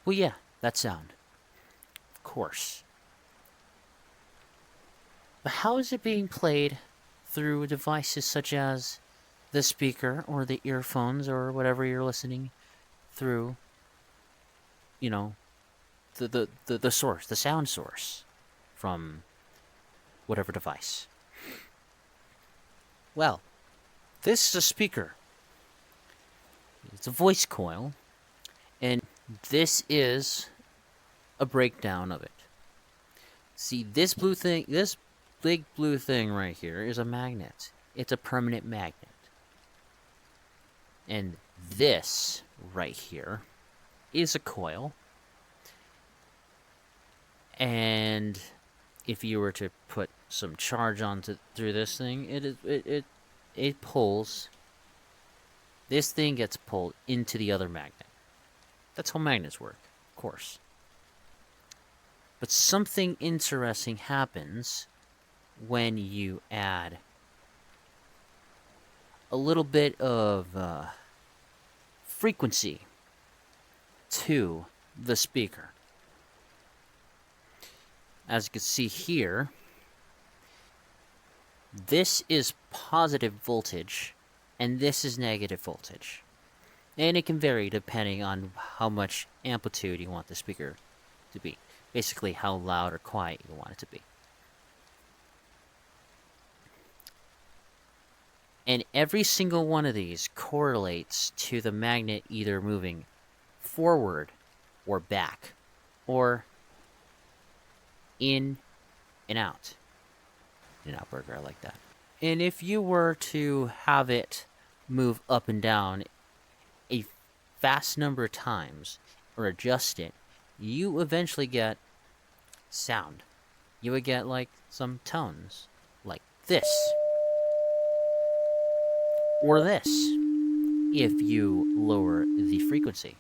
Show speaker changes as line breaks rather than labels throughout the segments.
Well, yeah, that sound. Of course. But how is it being played through devices such as the speaker or the earphones or whatever you're listening through, you know, the source, the sound source from whatever device? Well, this is a speaker. It's a voice coil, and this is a breakdown of it. See, this big blue thing right here is a magnet. It's a permanent magnet. And this right here is a coil. And if you were to put some charge through this thing, it pulls. This thing gets pulled into the other magnet. That's how magnets work, of course. But something interesting happens when you add a little bit of frequency to the speaker. As you can see here, this is positive voltage and this is negative voltage. And it can vary depending on how much amplitude you want the speaker to be. Basically, how loud or quiet you want it to be. And every single one of these correlates to the magnet either moving forward or back, or in and out. In-N-Out Burger, I like that. And if you were to have it move up and down a fast number of times or adjust it, you eventually get sound. You would get like some tones like this or this if you lower the frequency.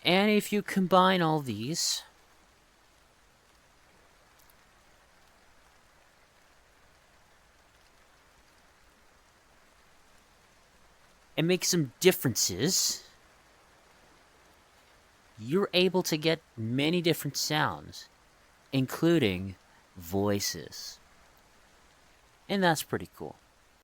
And if you combine all these, and make some differences, you're able to get many different sounds, including voices. And that's pretty cool.